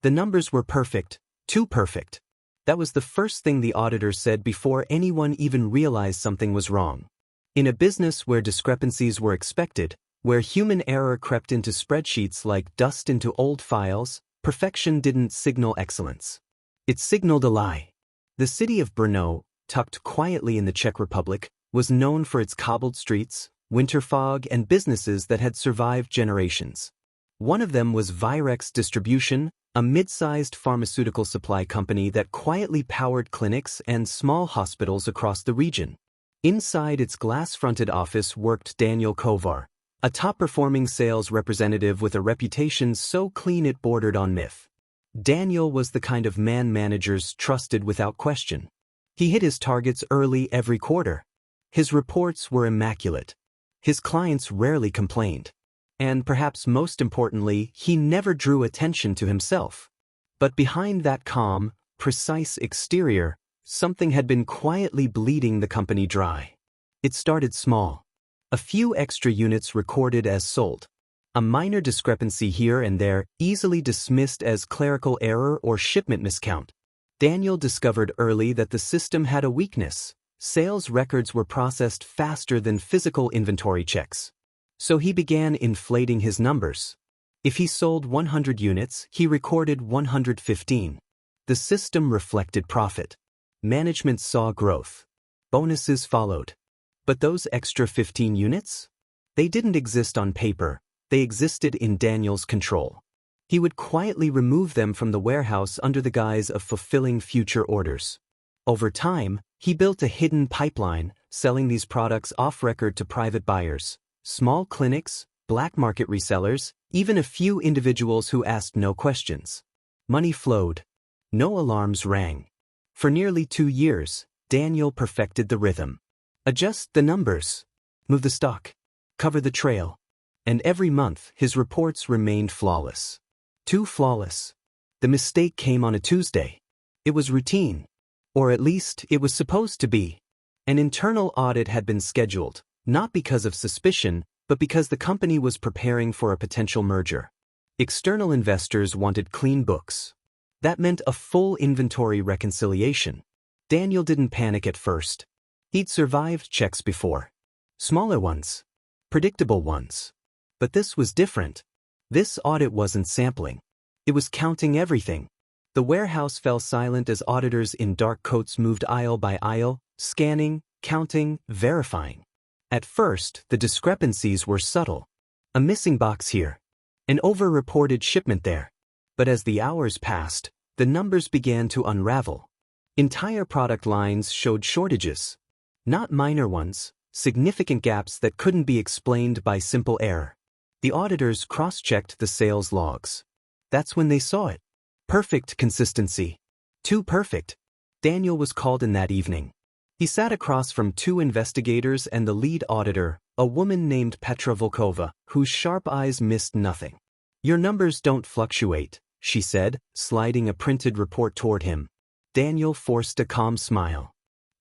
The numbers were perfect, too perfect. That was the first thing the auditor said before anyone even realized something was wrong. In a business where discrepancies were expected, where human error crept into spreadsheets like dust into old files, perfection didn't signal excellence. It signaled a lie. The city of Brno, tucked quietly in the Czech Republic, was known for its cobbled streets, winter fog, and businesses that had survived generations. One of them was Virex Distribution, a mid-sized pharmaceutical supply company that quietly powered clinics and small hospitals across the region. Inside its glass-fronted office worked Daniel Kovar, a top-performing sales representative with a reputation so clean it bordered on myth. Daniel was the kind of man managers trusted without question. He hit his targets early every quarter. His reports were immaculate. His clients rarely complained. And perhaps most importantly, he never drew attention to himself. But behind that calm, precise exterior, something had been quietly bleeding the company dry. It started small. A few extra units recorded as sold. A minor discrepancy here and there, easily dismissed as clerical error or shipment miscount. Daniel discovered early that the system had a weakness. Sales records were processed faster than physical inventory checks. So he began inflating his numbers. If he sold 100 units, he recorded 115. The system reflected profit. Management saw growth. Bonuses followed. But those extra 15 units? They didn't exist on paper, they existed in Daniel's control. He would quietly remove them from the warehouse under the guise of fulfilling future orders. Over time, he built a hidden pipeline, selling these products off-record to private buyers, small clinics, black market resellers, even a few individuals who asked no questions. Money flowed. No alarms rang. For nearly 2 years, Daniel perfected the rhythm. Adjust the numbers. Move the stock. Cover the trail. And every month, his reports remained flawless. Too flawless. The mistake came on a Tuesday. It was routine. Or at least, it was supposed to be. An internal audit had been scheduled, not because of suspicion, but because the company was preparing for a potential merger. External investors wanted clean books. That meant a full inventory reconciliation. Daniel didn't panic at first. He'd survived checks before. Smaller ones. Predictable ones. But this was different. This audit wasn't sampling. It was counting everything. The warehouse fell silent as auditors in dark coats moved aisle by aisle, scanning, counting, verifying. At first, the discrepancies were subtle. A missing box here. An over-reported shipment there. But as the hours passed, the numbers began to unravel. Entire product lines showed shortages. Not minor ones, significant gaps that couldn't be explained by simple error. The auditors cross-checked the sales logs. That's when they saw it. Perfect consistency. Too perfect. Daniel was called in that evening. He sat across from 2 investigators and the lead auditor, a woman named Petra Volkova, whose sharp eyes missed nothing. "Your numbers don't fluctuate," she said, sliding a printed report toward him. Daniel forced a calm smile.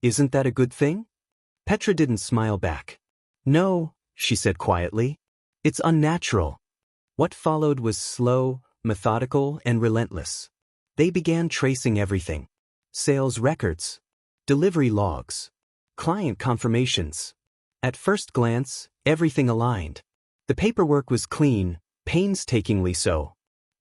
"Isn't that a good thing?" Petra didn't smile back. "No," she said quietly. "It's unnatural." What followed was slow, methodical, and relentless. They began tracing everything. Sales records. Delivery logs. Client confirmations. At first glance, everything aligned. The paperwork was clean, painstakingly so.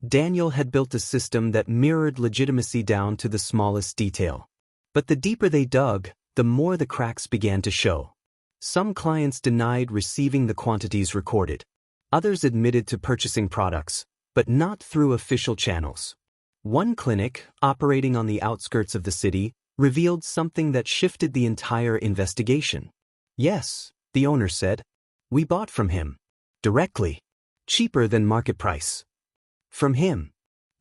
Daniel had built a system that mirrored legitimacy down to the smallest detail. But the deeper they dug, the more the cracks began to show. Some clients denied receiving the quantities recorded. Others admitted to purchasing products, but not through official channels. One clinic, operating on the outskirts of the city, revealed something that shifted the entire investigation. "Yes," the owner said. "We bought from him. Directly. Cheaper than market price. From him.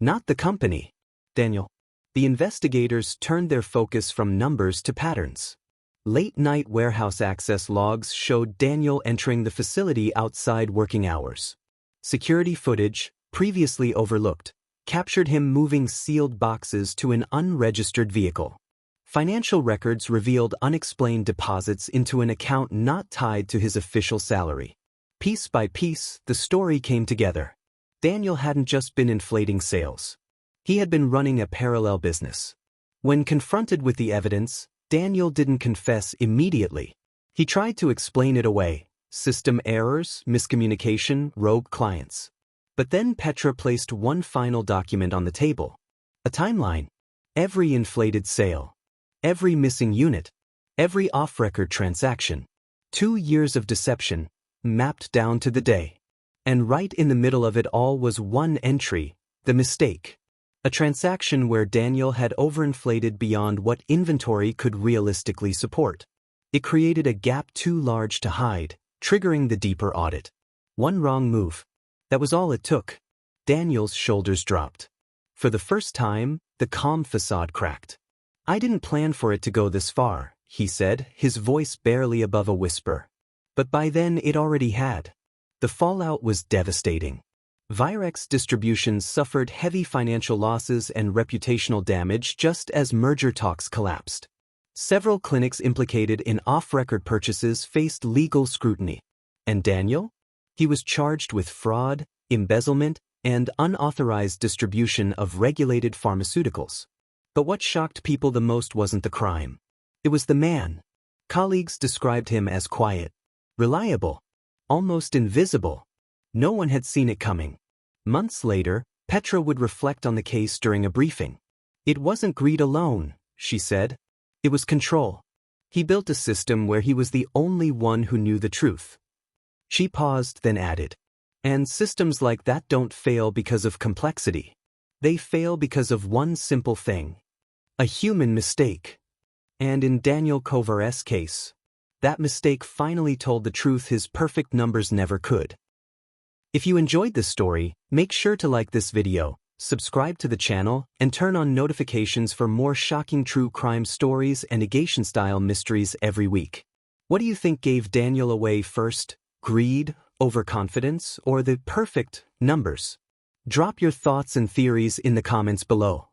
Not the company." Daniel. The investigators turned their focus from numbers to patterns. Late-night warehouse access logs showed Daniel entering the facility outside working hours. Security footage, previously overlooked, captured him moving sealed boxes to an unregistered vehicle. Financial records revealed unexplained deposits into an account not tied to his official salary. Piece by piece, the story came together. Daniel hadn't just been inflating sales. He had been running a parallel business. When confronted with the evidence, Daniel didn't confess immediately. He tried to explain it away: system errors, miscommunication, rogue clients. But then Petra placed one final document on the table. A timeline. Every inflated sale. Every missing unit. Every off-record transaction. 2 years of deception, mapped down to the day. And right in the middle of it all was one entry: the mistake. A transaction where Daniel had overinflated beyond what inventory could realistically support. It created a gap too large to hide, triggering the deeper audit. One wrong move. That was all it took. Daniel's shoulders dropped. For the first time, the calm facade cracked. "I didn't plan for it to go this far," he said, his voice barely above a whisper. But by then it already had. The fallout was devastating. Virex Distributions suffered heavy financial losses and reputational damage just as merger talks collapsed. Several clinics implicated in off-record purchases faced legal scrutiny. And Daniel? He was charged with fraud, embezzlement, and unauthorized distribution of regulated pharmaceuticals. But what shocked people the most wasn't the crime. It was the man. Colleagues described him as quiet, reliable, almost invisible. No one had seen it coming. Months later, Petra would reflect on the case during a briefing. "It wasn't greed alone," she said. "It was control. He built a system where he was the only one who knew the truth." She paused, then added, "And systems like that don't fail because of complexity. They fail because of one simple thing: a human mistake." And in Daniel Kovar's case, that mistake finally told the truth his perfect numbers never could. If you enjoyed this story, make sure to like this video, subscribe to the channel, and turn on notifications for more shocking true crime stories and negation-style mysteries every week. What do you think gave Daniel away first? Greed, overconfidence, or the perfect numbers? Drop your thoughts and theories in the comments below.